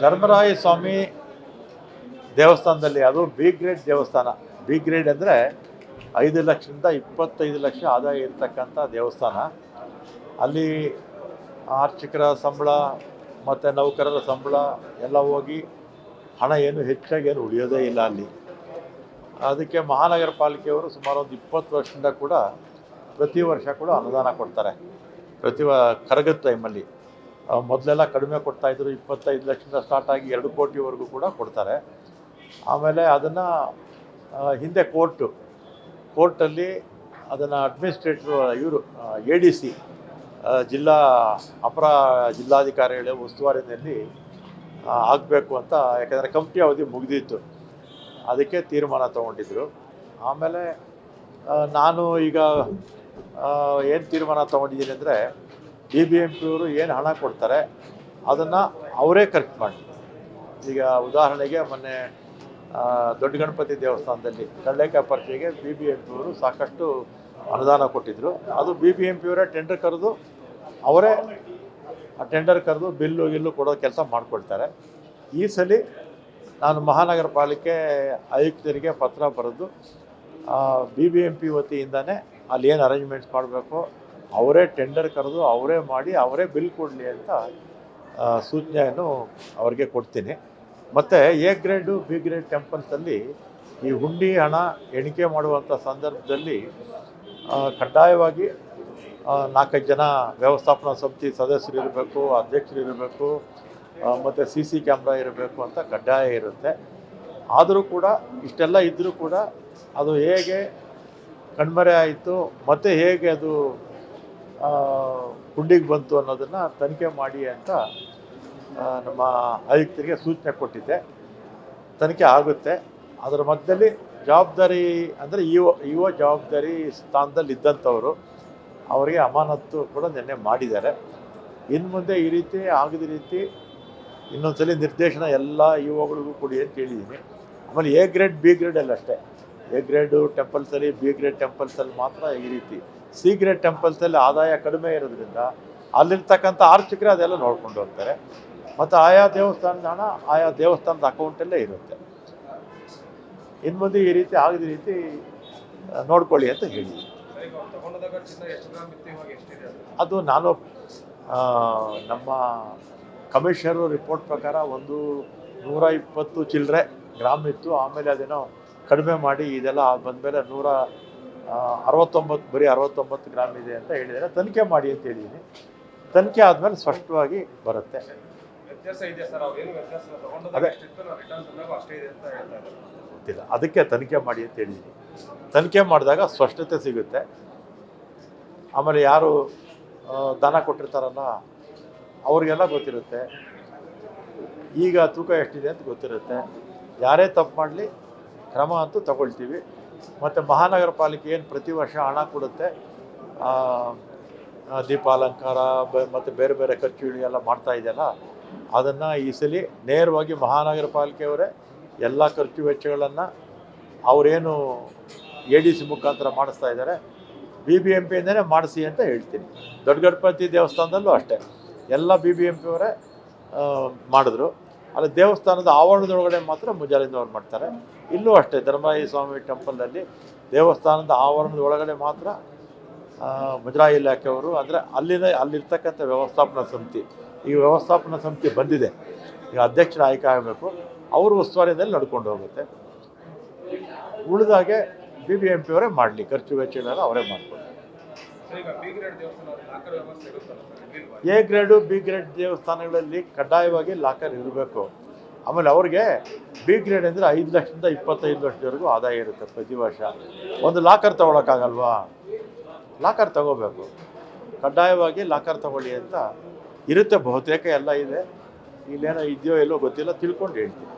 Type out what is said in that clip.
ಧರ್ಮರಾಯ ಸ್ವಾಮಿ ದೇವಸ್ಥಾನದಲ್ಲಿ ಅದು B grade ದೇವಸ್ಥಾನ. ಬಿ ಗ್ರೇಡ್ ಅಂದರೆ 5 ಲಕ್ಷದಿಂದ 25 ಲಕ್ಷ ಆದಾಯ ಇರತಕ್ಕಂಥ ದೇವಸ್ಥಾನ. ಅಲ್ಲಿ ಆರ್ಚಕರ ಸಂಬಳ ಮತ್ತು ನೌಕರರ ಸಂಬಳ ಎಲ್ಲ ಹೋಗಿ ಹಣ ಏನು ಹೆಚ್ಚಾಗಿ ಏನು ಉಳಿಯೋದೇ ಇಲ್ಲ ಅಲ್ಲಿ. ಅದಕ್ಕೆ ಮಹಾನಗರ ಪಾಲಿಕೆಯವರು ಸುಮಾರು ಒಂದು 20 ವರ್ಷದಿಂದ ಕೂಡ ಪ್ರತಿ ವರ್ಷ ಕೂಡ ಅನುದಾನ ಕೊಡ್ತಾರೆ. ಕರಗದ ಟೈಮಲ್ಲಿ ಮೊದಲೆಲ್ಲ ಕಡಿಮೆ ಕೊಡ್ತಾಯಿದ್ರು, 25 ಲಕ್ಷದಿಂದ ಸ್ಟಾರ್ಟ್ ಆಗಿ 2 ಕೋಟಿವರೆಗೂ ಕೂಡ ಕೊಡ್ತಾರೆ. ಆಮೇಲೆ ಅದನ್ನು ಹಿಂದೆ ಕೋರ್ಟಲ್ಲಿ ಅದನ್ನು ಅಡ್ಮಿನಿಸ್ಟ್ರೇಟ್ರು ಇವರು ADC ಜಿಲ್ಲಾಧಿಕಾರಿಗಳ ಉಸ್ತುವಾರಿನಲ್ಲಿ ಆಗಬೇಕು ಅಂತ, ಯಾಕಂದರೆ ಕಂಪ್ನಿ ಅವಧಿ ಮುಗಿದಿತ್ತು, ಅದಕ್ಕೆ ತೀರ್ಮಾನ ತೊಗೊಂಡಿದ್ರು. ಆಮೇಲೆ ನಾನು ಈಗ ಏನು ತೀರ್ಮಾನ ತೊಗೊಂಡಿದ್ದೀನಿ ಅಂದರೆ BBMP ಅವರು ಏನು ಹಣ ಕೊಡ್ತಾರೆ ಅದನ್ನು ಅವರೇ ಖರ್ಚು ಮಾಡಿ. ಈಗ ಉದಾಹರಣೆಗೆ ಮೊನ್ನೆ ದೊಡ್ಡ ಗಣಪತಿ ದೇವಸ್ಥಾನದಲ್ಲಿ ಕಳ್ಳೆಕಾಯಿ ಪರ್ಚಿಗೆ BBMP ಅವರು ಸಾಕಷ್ಟು ಅನುದಾನ ಕೊಟ್ಟಿದ್ದರು. ಅದು BBMP ಅವರೇ ಟೆಂಡರ್ ಕರೆದು ಅವರೇ ಬಿಲ್ಲು ಕೊಡೋ ಕೆಲಸ ಮಾಡಿಕೊಡ್ತಾರೆ. ಈ ಸಲ ನಾನು ಮಹಾನಗರ ಪಾಲಿಕೆ ಆಯುಕ್ತರಿಗೆ ಪತ್ರ ಬರೆದು BBMP ವತಿಯಿಂದನೇ ಅಲ್ಲಿ ಏನು ಅರೇಂಜ್ಮೆಂಟ್ಸ್ ಮಾಡಬೇಕು ಅವರೇ ಟೆಂಡರ್ ಕರೆದು ಅವರೇ ಮಾಡಿ ಅವರೇ ಬಿಲ್ ಕೊಡಲಿ ಅಂತ ಸೂಚನೆಯನ್ನು ಅವರಿಗೆ ಕೊಡ್ತೀನಿ. ಮತ್ತು A ಗ್ರೇಡು B ಗ್ರೇಡ್ ಟೆಂಪಲ್ಸಲ್ಲಿ ಈ ಹುಂಡಿ ಹಣ ಎಣಿಕೆ ಮಾಡುವಂಥ ಸಂದರ್ಭದಲ್ಲಿ ಕಡ್ಡಾಯವಾಗಿ 4-5 ಜನ ವ್ಯವಸ್ಥಾಪನಾ ಸಮಿತಿ ಸದಸ್ಯರು ಇರಬೇಕು, ಅಧ್ಯಕ್ಷರು ಇರಬೇಕು, ಮತ್ತು CC ಕ್ಯಾಮ್ರಾ ಇರಬೇಕು ಅಂತ ಕಡ್ಡಾಯ ಇರುತ್ತೆ. ಆದರೂ ಕೂಡ ಇಷ್ಟೆಲ್ಲ ಇದ್ದರೂ ಕೂಡ ಅದು ಹೇಗೆ ಕಣ್ಮರೆ ಆಯಿತು ಮತ್ತು ಹೇಗೆ ಅದು ಹುಂಡಿಗೆ ಬಂತು ಅನ್ನೋದನ್ನು ತನಿಖೆ ಮಾಡಿ ಅಂತ ನಮ್ಮ ಆಯುಕ್ತರಿಗೆ ಸೂಚನೆ ಕೊಟ್ಟಿದ್ದೆ. ತನಿಖೆ ಆಗುತ್ತೆ. ಅದರ ಮಧ್ಯದಲ್ಲಿ ಜವಾಬ್ದಾರಿ ಅಂದರೆ ಇಒ ಜವಾಬ್ದಾರಿ ಸ್ಥಾನದಲ್ಲಿ ಇದ್ದಂಥವರು ಅವರಿಗೆ ಅಮಾನತ್ತು ಕೂಡ ನಿನ್ನೆ ಮಾಡಿದ್ದಾರೆ. ಇನ್ನು ಮುಂದೆ ಈ ರೀತಿ ಆಗದ ರೀತಿ ಇನ್ನೊಂದ್ಸಲಿ ನಿರ್ದೇಶನ ಎಲ್ಲ ಇಒಗಳಿಗೂ ಕೊಡಿ ಅಂತ ಹೇಳಿದ್ದೀನಿ. ಆಮೇಲೆ A ಗ್ರೇಡ್ B ಗ್ರೇಡಲ್ಲಿ ಅಷ್ಟೇ. A ಗ್ರೇಡು ಟೆಂಪಲ್ಸಲ್ಲಿ B ಗ್ರೇಡ್ ಟೆಂಪಲ್ಸಲ್ಲಿ ಮಾತ್ರ ಈ ರೀತಿ. C ಗ್ರೇಡ್ ಟೆಂಪಲ್ಸಲ್ಲಿ ಆದಾಯ ಕಡಿಮೆ ಇರೋದ್ರಿಂದ ಅಲ್ಲಿರ್ತಕ್ಕಂಥ ಆರ್ಚಕರೇ ಅದೆಲ್ಲ ನೋಡ್ಕೊಂಡು ಹೋಗ್ತಾರೆ. ಮತ್ತು ಆಯಾ ದೇವಸ್ಥಾನದ ಹಣ ಆಯಾ ದೇವಸ್ಥಾನದ ಅಕೌಂಟಲ್ಲೇ ಇರುತ್ತೆ. ಇನ್ನು ಮುಂದೆ ಈ ರೀತಿ ಆಗದ ರೀತಿ ನೋಡ್ಕೊಳ್ಳಿ ಅಂತ ಹೇಳಿದ್ದೀನಿ. ಅದು ನಾನು ನಮ್ಮ ಕಮಿಷನರು ರಿಪೋರ್ಟ್ ಪ್ರಕಾರ 120 ಚಿಲ್ಲರೆ ಗ್ರಾಮ್ ಇತ್ತು. ಆಮೇಲೆ ಅದೇನೋ ಕಡಿಮೆ ಮಾಡಿ ಇದೆಲ್ಲ ಬಂದಮೇಲೆ 169 ಬರೀ 69 ಗ್ರಾಮ್ ಇದೆ ಅಂತ ಹೇಳಿದರೆ ತನಿಖೆ ಮಾಡಿ ಅಂತ ಹೇಳಿದ್ದೀನಿ. ತನಿಖೆ ಆದಮೇಲೆ ಸ್ಪಷ್ಟವಾಗಿ ಬರುತ್ತೆ. ಅದೇ ಗೊತ್ತಿಲ್ಲ, ಅದಕ್ಕೆ ತನಿಖೆ ಮಾಡಿ ಅಂತ ಹೇಳಿದ್ದೀನಿ. ತನಿಖೆ ಮಾಡಿದಾಗ ಸ್ಪಷ್ಟತೆ ಸಿಗುತ್ತೆ. ಆಮೇಲೆ ಯಾರು ದಾನ ಕೊಟ್ಟಿರ್ತಾರಲ್ಲ ಅವ್ರಿಗೆಲ್ಲ ಗೊತ್ತಿರುತ್ತೆ, ಈಗ ತೂಕ ಎಷ್ಟಿದೆ ಅಂತ ಗೊತ್ತಿರುತ್ತೆ. ಯಾರೇ ತಪ್ಪು ಮಾಡಲಿ ಕ್ರಮ ಅಂತೂ ತಗೊಳ್ತೀವಿ. ಮತ್ತು ಮಹಾನಗರ ಪಾಲಿಕೆ ಏನು ಪ್ರತಿ ವರ್ಷ ಹಣ ಕೊಡುತ್ತೆ, ದೀಪಾಲಂಕಾರ ಮತ್ತು ಬೇರೆ ಬೇರೆ ಖರ್ಚುಗಳು ಎಲ್ಲ ಮಾಡ್ತಾ ಇದೆಯಲ್ಲ, ಅದನ್ನು ಈ ಸಲ ನೇರವಾಗಿ ಮಹಾನಗರ ಪಾಲಿಕೆಯವರೇ ಎಲ್ಲ ಖರ್ಚು ವೆಚ್ಚಗಳನ್ನು ಅವರೇನು ADC ಮುಖಾಂತರ ಮಾಡಿಸ್ತಾ ಇದ್ದಾರೆ BBMPಯಿಂದನೇ ಮಾಡಿಸಿ ಅಂತ ಹೇಳ್ತೀನಿ. ದೊಡ್ಡ ಗಣಪತಿ ದೇವಸ್ಥಾನದಲ್ಲೂ ಅಷ್ಟೇ ಎಲ್ಲ BBMP ಅವರೇ ಮಾಡಿದ್ರು. ಅಲ್ಲಿ ದೇವಸ್ಥಾನದ ಆವರಣದೊಳಗಡೆ ಮಾತ್ರ ಮುಜಾಲಿಂದವ್ರು ಮಾಡ್ತಾರೆ. ಇಲ್ಲೂ ಅಷ್ಟೇ ಧರ್ಮರಾಯ ಸ್ವಾಮಿ ಟೆಂಪಲ್ನಲ್ಲಿ ದೇವಸ್ಥಾನದ ಆವರಣದ ಒಳಗಡೆ ಮಾತ್ರ ಮುಜರಾಯಿ ಇಲಾಖೆಯವರು, ಅಂದರೆ ಅಲ್ಲಿರ್ತಕ್ಕಂಥ ವ್ಯವಸ್ಥಾಪನಾ ಸಮಿತಿ, ಈ ವ್ಯವಸ್ಥಾಪನಾ ಸಮಿತಿ ಬಂದಿದೆ, ಈಗ ಅಧ್ಯಕ್ಷರ ಆಯ್ಕೆ ಆಗಬೇಕು, ಅವರು ಉಸ್ತುವಾರಿಯಲ್ಲಿ ನಡ್ಕೊಂಡು ಹೋಗುತ್ತೆ. ಉಳಿದಾಗೆ BBMP ಅವರೇ ಮಾಡಲಿ, ಖರ್ಚು ವೆಚ್ಚಗಳೆಲ್ಲ ಅವರೇ ಮಾಡ್ಕೊಂಡು. A ಗ್ರೇಡು B ಗ್ರೇಡ್ ದೇವಸ್ಥಾನಗಳಲ್ಲಿ ಕಡ್ಡಾಯವಾಗಿ ಲಾಕರ್ ಇರಬೇಕು. ಆಮೇಲೆ ಅವ್ರಿಗೆ B ಗ್ರೇಡ್ ಅಂದರೆ 5 ಲಕ್ಷದಿಂದ 25 ಲಕ್ಷದವರೆಗೂ ಆದಾಯ ಇರುತ್ತೆ ಪ್ರತಿ ವರ್ಷ. ಒಂದು ಲಾಕರ್ ತೊಗೊಳಕ್ಕಾಗಲ್ವಾ? ಲಾಕರ್ ತಗೋಬೇಕು, ಕಡ್ಡಾಯವಾಗಿ ಲಾಕರ್ ತಗೊಳ್ಳಿ ಅಂತ ಇರುತ್ತೆ. ಬಹುತೇಕ ಎಲ್ಲ ಇದೆ, ಇಲ್ಲೇನೋ ಇದೆಯೋ ಎಲ್ಲೋ ಗೊತ್ತಿಲ್ಲ, ತಿಳ್ಕೊಂಡು ಹೇಳ್ತೀನಿ.